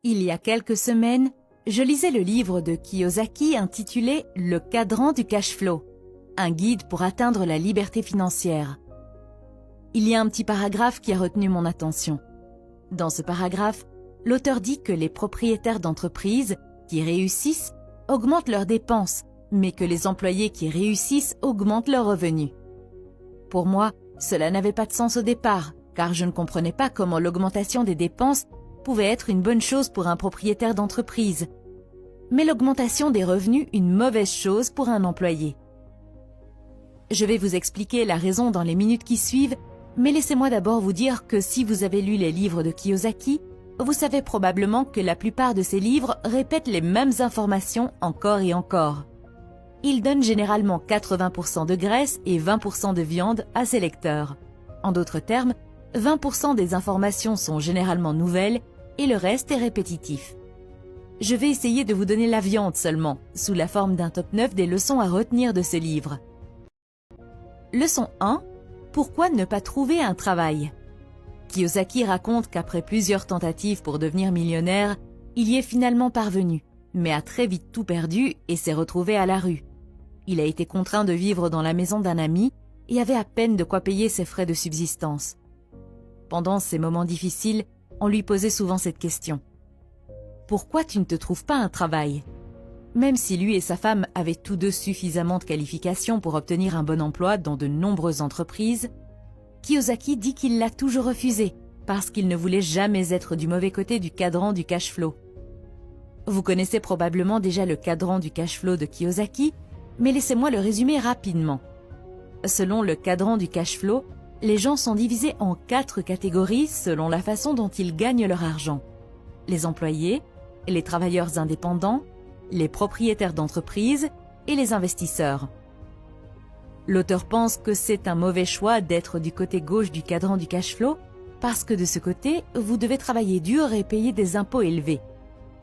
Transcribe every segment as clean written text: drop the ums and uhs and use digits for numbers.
Il y a quelques semaines, je lisais le livre de Kiyosaki intitulé « Le cadran du cash flow », un guide pour atteindre la liberté financière. Il y a un petit paragraphe qui a retenu mon attention. Dans ce paragraphe, l'auteur dit que les propriétaires d'entreprises qui réussissent augmentent leurs dépenses, mais que les employés qui réussissent augmentent leurs revenus. Pour moi, cela n'avait pas de sens au départ, car je ne comprenais pas comment l'augmentation des dépenses pouvait être une bonne chose pour un propriétaire d'entreprise, mais l'augmentation des revenus une mauvaise chose pour un employé. Je vais vous expliquer la raison dans les minutes qui suivent, mais laissez-moi d'abord vous dire que si vous avez lu les livres de Kiyosaki, vous savez probablement que la plupart de ces livres répètent les mêmes informations encore et encore. Il donne généralement 80% de graisse et 20% de viande à ses lecteurs. En d'autres termes, 20% des informations sont généralement nouvelles et le reste est répétitif. Je vais essayer de vous donner la viande seulement, sous la forme d'un top 9 des leçons à retenir de ce livre. Leçon 1. Pourquoi ne pas trouver un travail? Kiyosaki raconte qu'après plusieurs tentatives pour devenir millionnaire, il y est finalement parvenu, mais a très vite tout perdu et s'est retrouvé à la rue. Il a été contraint de vivre dans la maison d'un ami et avait à peine de quoi payer ses frais de subsistance. Pendant ces moments difficiles, on lui posait souvent cette question. Pourquoi tu ne te trouves pas un travail? Même si lui et sa femme avaient tous deux suffisamment de qualifications pour obtenir un bon emploi dans de nombreuses entreprises, Kiyosaki dit qu'il l'a toujours refusé parce qu'il ne voulait jamais être du mauvais côté du cadran du cash flow. Vous connaissez probablement déjà le cadran du cash flow de Kiyosaki, mais laissez-moi le résumer rapidement. Selon le cadran du cash flow, les gens sont divisés en 4 catégories selon la façon dont ils gagnent leur argent. Les employés, les travailleurs indépendants, les propriétaires d'entreprises et les investisseurs. L'auteur pense que c'est un mauvais choix d'être du côté gauche du cadran du cash flow parce que de ce côté, vous devez travailler dur et payer des impôts élevés.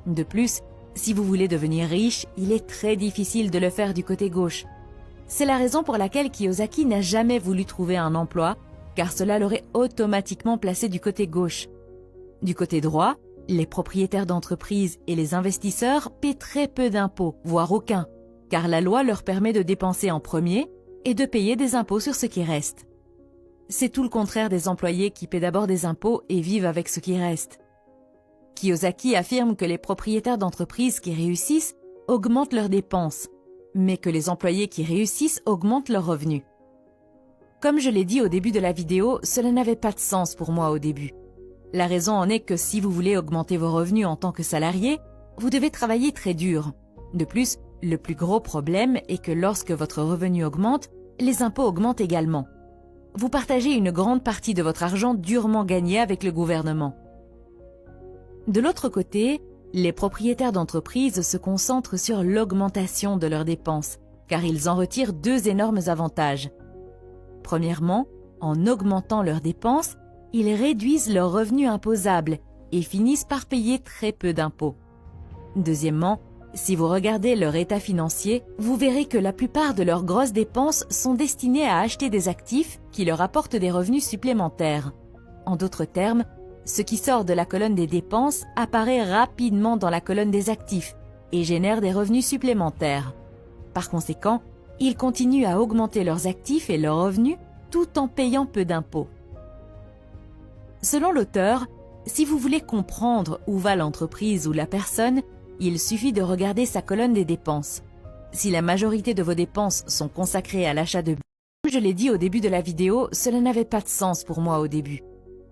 De plus, si vous voulez devenir riche, il est très difficile de le faire du côté gauche. C'est la raison pour laquelle Kiyosaki n'a jamais voulu trouver un emploi, car cela l'aurait automatiquement placé du côté gauche. Du côté droit, les propriétaires d'entreprises et les investisseurs paient très peu d'impôts, voire aucun, car la loi leur permet de dépenser en premier et de payer des impôts sur ce qui reste. C'est tout le contraire des employés qui paient d'abord des impôts et vivent avec ce qui reste. Kiyosaki affirme que les propriétaires d'entreprises qui réussissent augmentent leurs dépenses, mais que les employés qui réussissent augmentent leurs revenus. Comme je l'ai dit au début de la vidéo, cela n'avait pas de sens pour moi au début. La raison en est que si vous voulez augmenter vos revenus en tant que salarié, vous devez travailler très dur. De plus, le plus gros problème est que lorsque votre revenu augmente, les impôts augmentent également. Vous partagez une grande partie de votre argent durement gagné avec le gouvernement. De l'autre côté, les propriétaires d'entreprises se concentrent sur l'augmentation de leurs dépenses, car ils en retirent 2 énormes avantages. Premièrement, en augmentant leurs dépenses, ils réduisent leurs revenus imposables et finissent par payer très peu d'impôts. Deuxièmement, si vous regardez leur état financier, vous verrez que la plupart de leurs grosses dépenses sont destinées à acheter des actifs qui leur apportent des revenus supplémentaires. En d'autres termes, ce qui sort de la colonne des dépenses apparaît rapidement dans la colonne des actifs et génère des revenus supplémentaires. Par conséquent, ils continuent à augmenter leurs actifs et leurs revenus tout en payant peu d'impôts. Selon l'auteur, si vous voulez comprendre où va l'entreprise ou la personne, il suffit de regarder sa colonne des dépenses. Si la majorité de vos dépenses sont consacrées à l'achat de biens, comme je l'ai dit au début de la vidéo, cela n'avait pas de sens pour moi au début.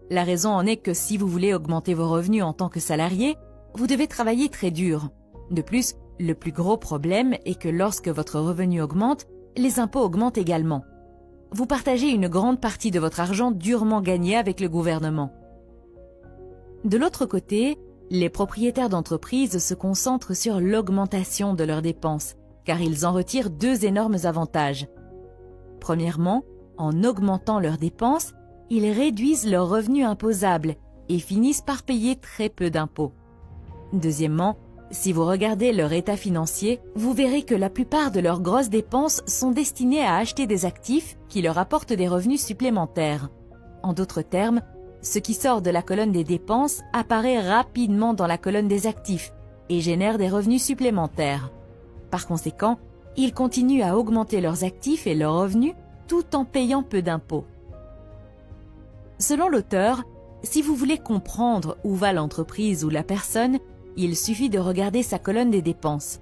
La raison en est que si vous voulez augmenter vos revenus en tant que salarié, vous devez travailler très dur. De plus, le plus gros problème est que lorsque votre revenu augmente, les impôts augmentent également. Vous partagez une grande partie de votre argent durement gagné avec le gouvernement. De l'autre côté, les propriétaires d'entreprises se concentrent sur l'augmentation de leurs dépenses, car ils en retirent 2 énormes avantages. Premièrement, en augmentant leurs dépenses, ils réduisent leurs revenus imposables et finissent par payer très peu d'impôts. Deuxièmement, si vous regardez leur état financier, vous verrez que la plupart de leurs grosses dépenses sont destinées à acheter des actifs qui leur apportent des revenus supplémentaires. En d'autres termes, Ce qui sort de la colonne des dépenses apparaît rapidement dans la colonne des actifs et génère des revenus supplémentaires. Par conséquent, ils continuent à augmenter leurs actifs et leurs revenus tout en payant peu d'impôts. Selon l'auteur, si vous voulez comprendre où va l'entreprise ou la personne, il suffit de regarder sa colonne des dépenses.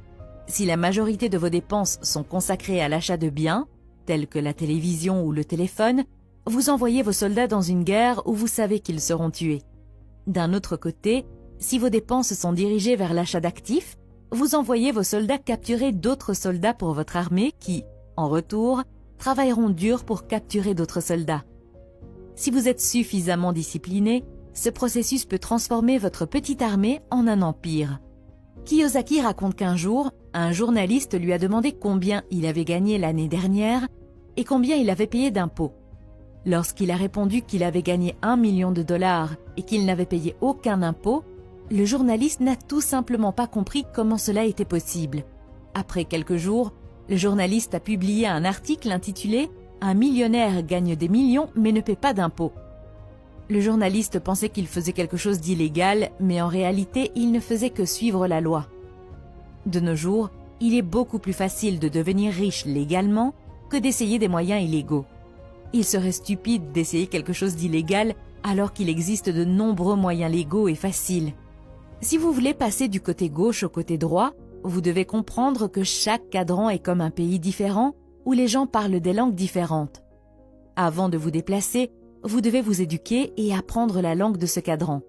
Si la majorité de vos dépenses sont consacrées à l'achat de biens, tels que la télévision ou le téléphone, vous envoyez vos soldats dans une guerre où vous savez qu'ils seront tués. D'un autre côté, si vos dépenses sont dirigées vers l'achat d'actifs, vous envoyez vos soldats capturer d'autres soldats pour votre armée qui, en retour, travailleront dur pour capturer d'autres soldats. Si vous êtes suffisamment discipliné, ce processus peut transformer votre petite armée en un empire. Kiyosaki raconte qu'un jour, un journaliste lui a demandé combien il avait gagné l'année dernière et combien il avait payé d'impôts. Lorsqu'il a répondu qu'il avait gagné $1 million et qu'il n'avait payé aucun impôt, le journaliste n'a tout simplement pas compris comment cela était possible. Après quelques jours, le journaliste a publié un article intitulé « Un millionnaire gagne des millions mais ne paie pas d'impôts ». Le journaliste pensait qu'il faisait quelque chose d'illégal, mais en réalité, il ne faisait que suivre la loi. De nos jours, il est beaucoup plus facile de devenir riche légalement que d'essayer des moyens illégaux. Il serait stupide d'essayer quelque chose d'illégal alors qu'il existe de nombreux moyens légaux et faciles. Si vous voulez passer du côté gauche au côté droit, vous devez comprendre que chaque cadran est comme un pays différent où les gens parlent des langues différentes. Avant de vous déplacer, vous devez vous éduquer et apprendre la langue de ce cadran.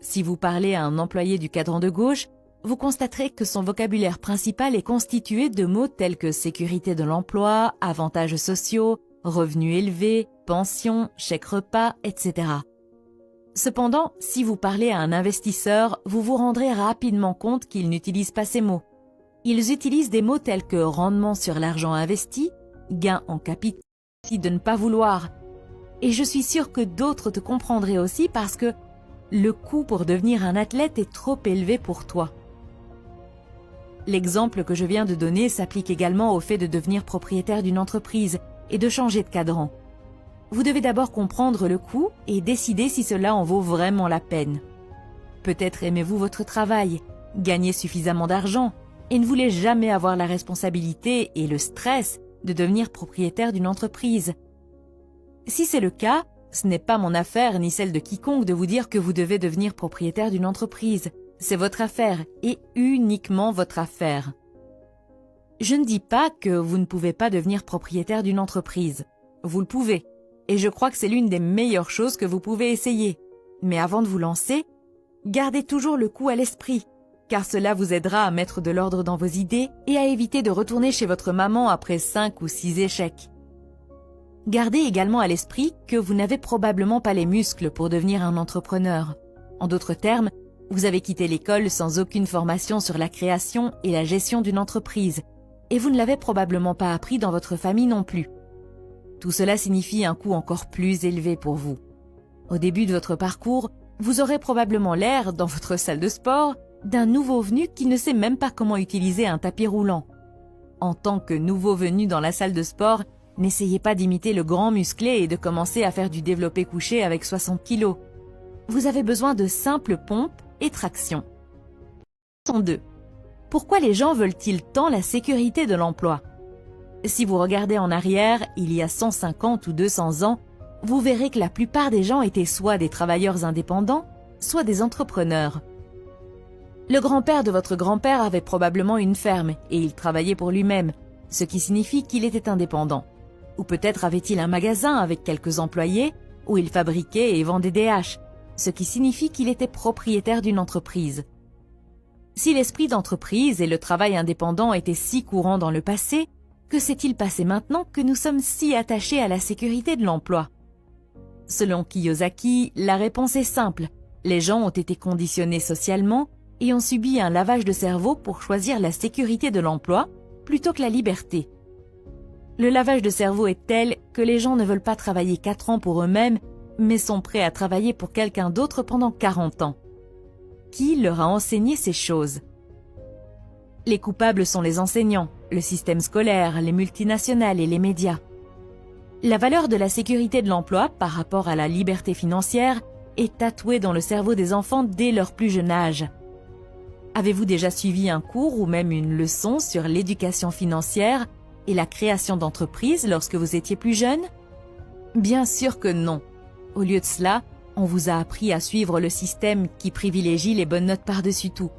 Si vous parlez à un employé du cadran de gauche, vous constaterez que son vocabulaire principal est constitué de mots tels que sécurité de l'emploi, avantages sociaux, revenus élevés, pension, chèque repas, etc. Cependant, si vous parlez à un investisseur, vous vous rendrez rapidement compte qu'ils n'utilisent pas ces mots. Ils utilisent des mots tels que rendement sur l'argent investi, gain en capital, de ne pas vouloir. Et je suis sûre que d'autres te comprendraient aussi parce que le coût pour devenir un athlète est trop élevé pour toi. L'exemple que je viens de donner s'applique également au fait de devenir propriétaire d'une entreprise et de changer de cadran. Vous devez d'abord comprendre le coût et décider si cela en vaut vraiment la peine. Peut-être aimez-vous votre travail, gagnez suffisamment d'argent et ne voulez jamais avoir la responsabilité et le stress de devenir propriétaire d'une entreprise. Si c'est le cas, ce n'est pas mon affaire ni celle de quiconque de vous dire que vous devez devenir propriétaire d'une entreprise. C'est votre affaire et uniquement votre affaire. Je ne dis pas que vous ne pouvez pas devenir propriétaire d'une entreprise. Vous le pouvez. Et je crois que c'est l'une des meilleures choses que vous pouvez essayer. Mais avant de vous lancer, gardez toujours le coup à l'esprit, car cela vous aidera à mettre de l'ordre dans vos idées et à éviter de retourner chez votre maman après 5 ou 6 échecs. Gardez également à l'esprit que vous n'avez probablement pas les muscles pour devenir un entrepreneur. En d'autres termes, vous avez quitté l'école sans aucune formation sur la création et la gestion d'une entreprise, et vous ne l'avez probablement pas appris dans votre famille non plus. Tout cela signifie un coût encore plus élevé pour vous. Au début de votre parcours, vous aurez probablement l'air, dans votre salle de sport, d'un nouveau venu qui ne sait même pas comment utiliser un tapis roulant. En tant que nouveau venu dans la salle de sport, n'essayez pas d'imiter le grand musclé et de commencer à faire du développé couché avec 60 kilos. Vous avez besoin de simples pompes et tractions. Leçon 2. Pourquoi les gens veulent-ils tant la sécurité de l'emploi? Si vous regardez en arrière, il y a 150 ou 200 ans, vous verrez que la plupart des gens étaient soit des travailleurs indépendants, soit des entrepreneurs. Le grand-père de votre grand-père avait probablement une ferme et il travaillait pour lui-même, ce qui signifie qu'il était indépendant. Ou peut-être avait-il un magasin avec quelques employés où il fabriquait et vendait des haches, ce qui signifie qu'il était propriétaire d'une entreprise. Si l'esprit d'entreprise et le travail indépendant étaient si courants dans le passé, que s'est-il passé maintenant que nous sommes si attachés à la sécurité de l'emploi? Selon Kiyosaki, la réponse est simple. Les gens ont été conditionnés socialement et ont subi un lavage de cerveau pour choisir la sécurité de l'emploi plutôt que la liberté. Le lavage de cerveau est tel que les gens ne veulent pas travailler 4 ans pour eux-mêmes, mais sont prêts à travailler pour quelqu'un d'autre pendant 40 ans. Qui leur a enseigné ces choses? Les coupables sont les enseignants, le système scolaire, les multinationales et les médias. La valeur de la sécurité de l'emploi par rapport à la liberté financière est tatouée dans le cerveau des enfants dès leur plus jeune âge. Avez-vous déjà suivi un cours ou même une leçon sur l'éducation financière et la création d'entreprises lorsque vous étiez plus jeune? Bien sûr que non. Au lieu de cela, on vous a appris à suivre le système qui privilégie les bonnes notes par-dessus tout.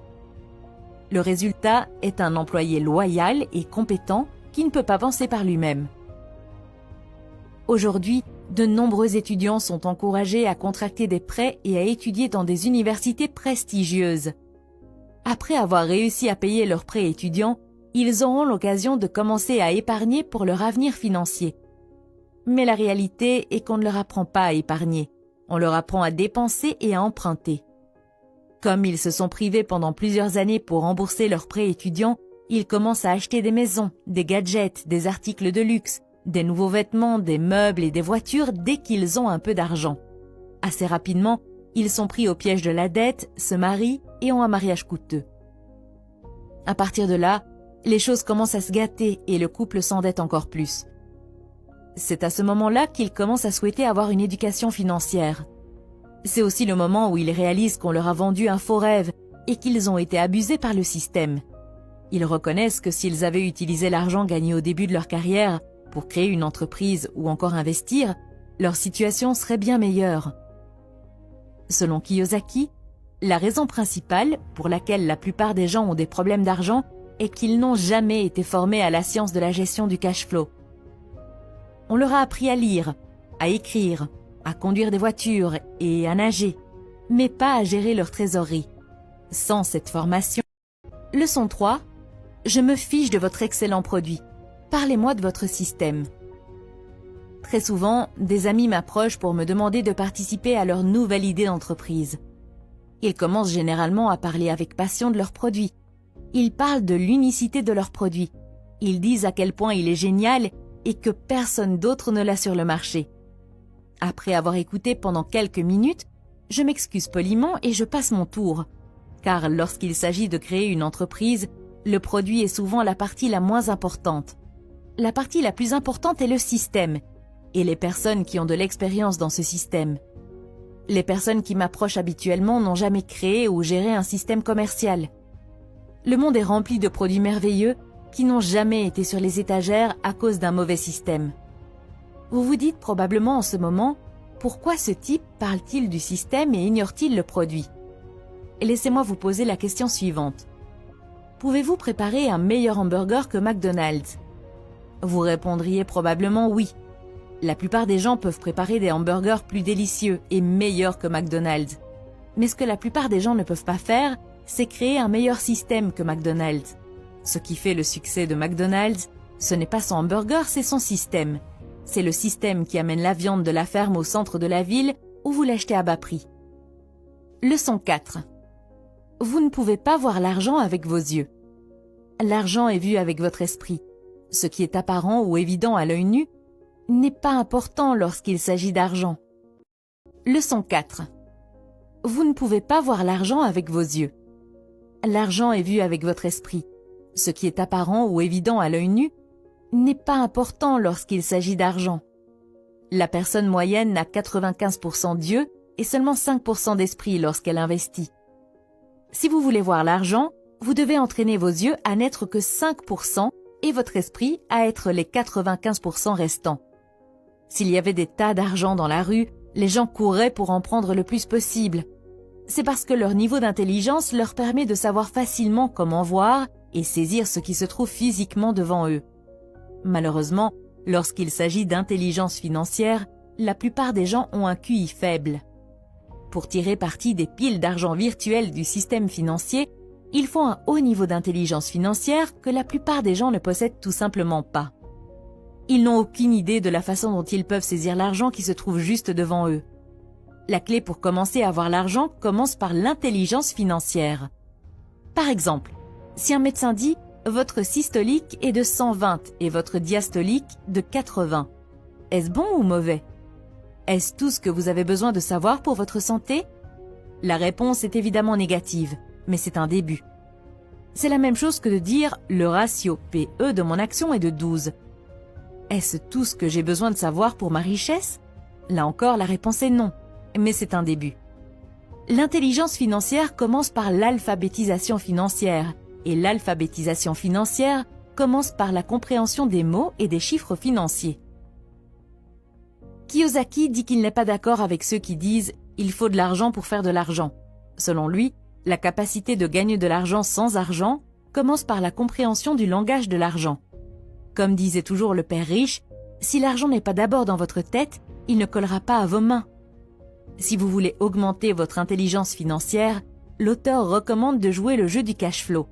Le résultat est un employé loyal et compétent qui ne peut pas penser par lui-même. Aujourd'hui, de nombreux étudiants sont encouragés à contracter des prêts et à étudier dans des universités prestigieuses. Après avoir réussi à payer leurs prêts étudiants, ils auront l'occasion de commencer à épargner pour leur avenir financier. Mais la réalité est qu'on ne leur apprend pas à épargner. On leur apprend à dépenser et à emprunter. Comme ils se sont privés pendant plusieurs années pour rembourser leurs prêts étudiants, ils commencent à acheter des maisons, des gadgets, des articles de luxe, des nouveaux vêtements, des meubles et des voitures dès qu'ils ont un peu d'argent. Assez rapidement, ils sont pris au piège de la dette, se marient et ont un mariage coûteux. À partir de là, les choses commencent à se gâter et le couple s'endette encore plus. C'est à ce moment-là qu'ils commencent à souhaiter avoir une éducation financière. C'est aussi le moment où ils réalisent qu'on leur a vendu un faux rêve et qu'ils ont été abusés par le système. Ils reconnaissent que s'ils avaient utilisé l'argent gagné au début de leur carrière pour créer une entreprise ou encore investir, leur situation serait bien meilleure. Selon Kiyosaki, la raison principale pour laquelle la plupart des gens ont des problèmes d'argent est qu'ils n'ont jamais été formés à la science de la gestion du cash flow. On leur a appris à lire, à écrire, à conduire des voitures et à nager, mais pas à gérer leur trésorerie. Sans cette formation. Leçon 3. Je me fiche de votre excellent produit. Parlez-moi de votre système. Très souvent, des amis m'approchent pour me demander de participer à leur nouvelle idée d'entreprise. Ils commencent généralement à parler avec passion de leur produit. Ils parlent de l'unicité de leur produit. Ils disent à quel point il est génial et que personne d'autre ne l'a sur le marché. Après avoir écouté pendant quelques minutes, je m'excuse poliment et je passe mon tour. Car lorsqu'il s'agit de créer une entreprise, le produit est souvent la partie la moins importante. La partie la plus importante est le système et les personnes qui ont de l'expérience dans ce système. Les personnes qui m'approchent habituellement n'ont jamais créé ou géré un système commercial. Le monde est rempli de produits merveilleux qui n'ont jamais été sur les étagères à cause d'un mauvais système. Vous vous dites probablement en ce moment, pourquoi ce type parle-t-il du système et ignore-t-il le produit? Laissez-moi vous poser la question suivante. Pouvez-vous préparer un meilleur hamburger que McDonald's? Vous répondriez probablement oui. La plupart des gens peuvent préparer des hamburgers plus délicieux et meilleurs que McDonald's. Mais ce que la plupart des gens ne peuvent pas faire, c'est créer un meilleur système que McDonald's. Ce qui fait le succès de McDonald's, ce n'est pas son hamburger, c'est son système. C'est le système qui amène la viande de la ferme au centre de la ville où vous l'achetez à bas prix. Leçon 4. Vous ne pouvez pas voir l'argent avec vos yeux. L'argent est vu avec votre esprit. Ce qui est apparent ou évident à l'œil nu n'est pas important lorsqu'il s'agit d'argent. Leçon 4. Vous ne pouvez pas voir l'argent avec vos yeux. L'argent est vu avec votre esprit. Ce qui est apparent ou évident à l'œil nu n'est pas important lorsqu'il s'agit d'argent. La personne moyenne a 95% d'yeux et seulement 5% d'esprit lorsqu'elle investit. Si vous voulez voir l'argent, vous devez entraîner vos yeux à n'être que 5% et votre esprit à être les 95% restants. S'il y avait des tas d'argent dans la rue, les gens courraient pour en prendre le plus possible. C'est parce que leur niveau d'intelligence leur permet de savoir facilement comment voir et saisir ce qui se trouve physiquement devant eux. Malheureusement, lorsqu'il s'agit d'intelligence financière, la plupart des gens ont un QI faible. Pour tirer parti des piles d'argent virtuelles du système financier, il faut un haut niveau d'intelligence financière que la plupart des gens ne possèdent tout simplement pas. Ils n'ont aucune idée de la façon dont ils peuvent saisir l'argent qui se trouve juste devant eux. La clé pour commencer à voir l'argent commence par l'intelligence financière. Par exemple, si un médecin dit « votre systolique est de 120 et votre diastolique de 80 », est-ce bon ou mauvais? Est-ce tout ce que vous avez besoin de savoir pour votre santé? La réponse est évidemment négative, mais c'est un début. C'est la même chose que de dire « le ratio PE de mon action est de 12 ». Est-ce tout ce que j'ai besoin de savoir pour ma richesse? Là encore, la réponse est non, mais c'est un début. L'intelligence financière commence par l'alphabétisation financière, et l'alphabétisation financière commence par la compréhension des mots et des chiffres financiers. Kiyosaki dit qu'il n'est pas d'accord avec ceux qui disent « il faut de l'argent pour faire de l'argent ». Selon lui, la capacité de gagner de l'argent sans argent commence par la compréhension du langage de l'argent. Comme disait toujours le père riche, si l'argent n'est pas d'abord dans votre tête, il ne collera pas à vos mains. Si vous voulez augmenter votre intelligence financière, l'auteur recommande de jouer le jeu du cash flow.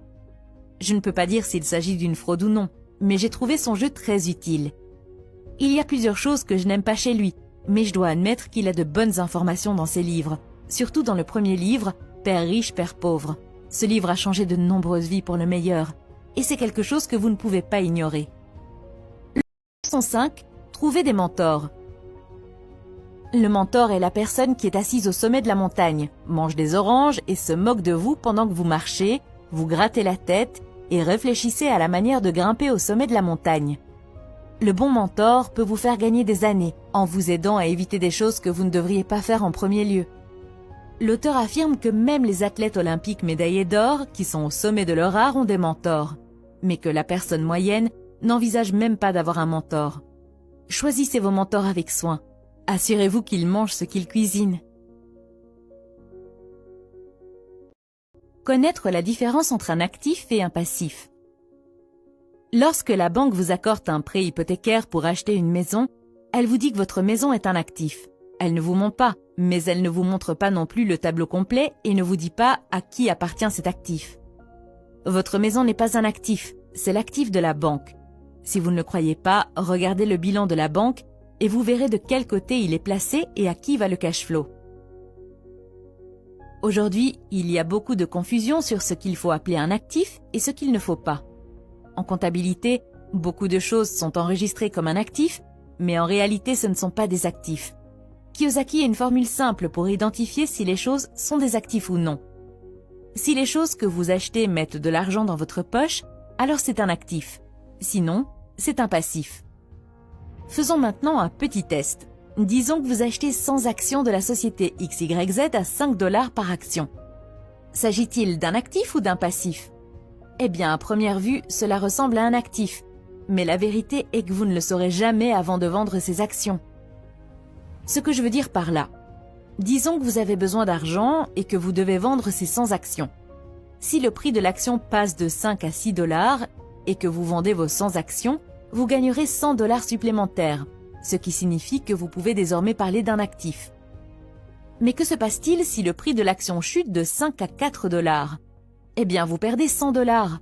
Je ne peux pas dire s'il s'agit d'une fraude ou non, mais j'ai trouvé son jeu très utile. Il y a plusieurs choses que je n'aime pas chez lui, mais je dois admettre qu'il a de bonnes informations dans ses livres, surtout dans le premier livre, Père riche, Père pauvre. Ce livre a changé de nombreuses vies pour le meilleur, et c'est quelque chose que vous ne pouvez pas ignorer. Leçon 5. Trouvez des mentors. Le mentor est la personne qui est assise au sommet de la montagne, mange des oranges et se moque de vous pendant que vous marchez, vous grattez la tête et réfléchissez à la manière de grimper au sommet de la montagne. Le bon mentor peut vous faire gagner des années en vous aidant à éviter des choses que vous ne devriez pas faire en premier lieu. L'auteur affirme que même les athlètes olympiques médaillés d'or, qui sont au sommet de leur art, ont des mentors, mais que la personne moyenne n'envisage même pas d'avoir un mentor. Choisissez vos mentors avec soin. Assurez-vous qu'ils mangent ce qu'ils cuisinent. Connaître la différence entre un actif et un passif. Lorsque la banque vous accorde un prêt hypothécaire pour acheter une maison, elle vous dit que votre maison est un actif. Elle ne vous ment pas, mais elle ne vous montre pas non plus le tableau complet et ne vous dit pas à qui appartient cet actif. Votre maison n'est pas un actif, c'est l'actif de la banque. Si vous ne le croyez pas, regardez le bilan de la banque et vous verrez de quel côté il est placé et à qui va le cash flow. Aujourd'hui, il y a beaucoup de confusion sur ce qu'il faut appeler un actif et ce qu'il ne faut pas. En comptabilité, beaucoup de choses sont enregistrées comme un actif, mais en réalité ce ne sont pas des actifs. Kiyosaki a une formule simple pour identifier si les choses sont des actifs ou non. Si les choses que vous achetez mettent de l'argent dans votre poche, alors c'est un actif. Sinon, c'est un passif. Faisons maintenant un petit test. Disons que vous achetez 100 actions de la société XYZ à 5 $ par action. S'agit-il d'un actif ou d'un passif? Eh bien, à première vue, cela ressemble à un actif. Mais la vérité est que vous ne le saurez jamais avant de vendre ces actions. Ce que je veux dire par là, disons que vous avez besoin d'argent et que vous devez vendre ces 100 actions. Si le prix de l'action passe de 5 à 6 $ et que vous vendez vos 100 actions, vous gagnerez 100 $ supplémentaires, ce qui signifie que vous pouvez désormais parler d'un actif. Mais que se passe-t-il si le prix de l'action chute de 5 à 4 $? Eh bien, vous perdez 100 $.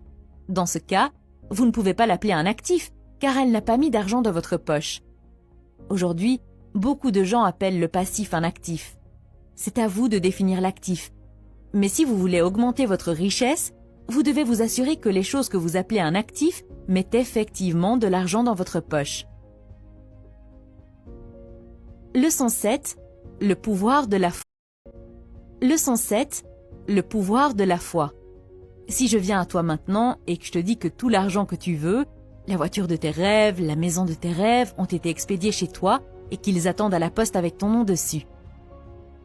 Dans ce cas, vous ne pouvez pas l'appeler un actif, car elle n'a pas mis d'argent dans votre poche. Aujourd'hui, beaucoup de gens appellent le passif un actif. C'est à vous de définir l'actif. Mais si vous voulez augmenter votre richesse, vous devez vous assurer que les choses que vous appelez un actif mettent effectivement de l'argent dans votre poche. Leçon 7. Le pouvoir de la foi. Leçon 7. Le pouvoir de la foi. Si je viens à toi maintenant et que je te dis que tout l'argent que tu veux, la voiture de tes rêves, la maison de tes rêves ont été expédiés chez toi et qu'ils attendent à la poste avec ton nom dessus.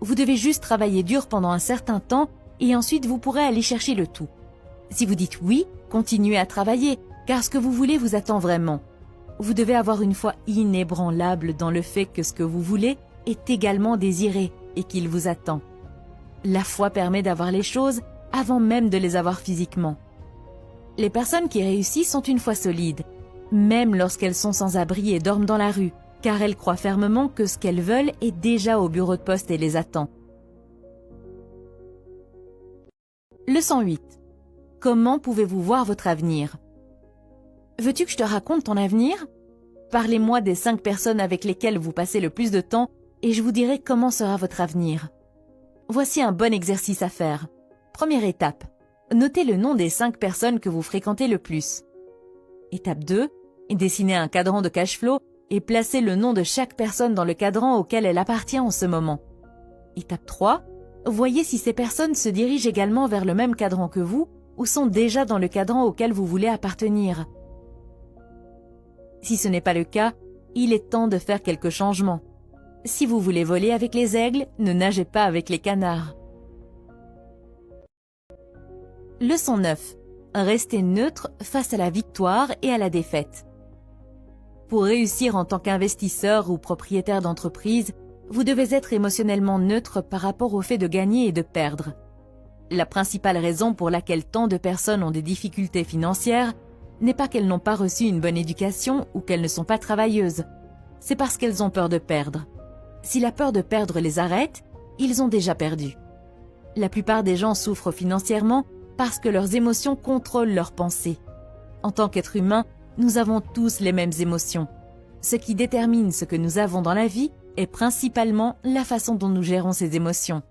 Vous devez juste travailler dur pendant un certain temps et ensuite vous pourrez aller chercher le tout. Si vous dites oui, continuez à travailler, car ce que vous voulez vous attend vraiment. Vous devez avoir une foi inébranlable dans le fait que ce que vous voulez est également désiré et qu'il vous attend. La foi permet d'avoir les choses avant même de les avoir physiquement. Les personnes qui réussissent ont une foi solide, même lorsqu'elles sont sans abri et dorment dans la rue, car elles croient fermement que ce qu'elles veulent est déjà au bureau de poste et les attend. Leçon 8. Comment pouvez-vous voir votre avenir? Veux-tu que je te raconte ton avenir? Parlez-moi des 5 personnes avec lesquelles vous passez le plus de temps et je vous dirai comment sera votre avenir. Voici un bon exercice à faire. Première étape. Notez le nom des 5 personnes que vous fréquentez le plus. Étape 2. Dessinez un cadran de cash flow et placez le nom de chaque personne dans le cadran auquel elle appartient en ce moment. Étape 3. Voyez si ces personnes se dirigent également vers le même cadran que vous ou sont déjà dans le cadran auquel vous voulez appartenir. Si ce n'est pas le cas, il est temps de faire quelques changements. Si vous voulez voler avec les aigles, ne nagez pas avec les canards. Leçon 9. Restez neutre face à la victoire et à la défaite. Pour réussir en tant qu'investisseur ou propriétaire d'entreprise, vous devez être émotionnellement neutre par rapport au fait de gagner et de perdre. La principale raison pour laquelle tant de personnes ont des difficultés financières n'est pas qu'elles n'ont pas reçu une bonne éducation ou qu'elles ne sont pas travailleuses. C'est parce qu'elles ont peur de perdre. Si la peur de perdre les arrête, ils ont déjà perdu. La plupart des gens souffrent financièrement parce que leurs émotions contrôlent leurs pensées. En tant qu'être humain, nous avons tous les mêmes émotions. Ce qui détermine ce que nous avons dans la vie est principalement la façon dont nous gérons ces émotions.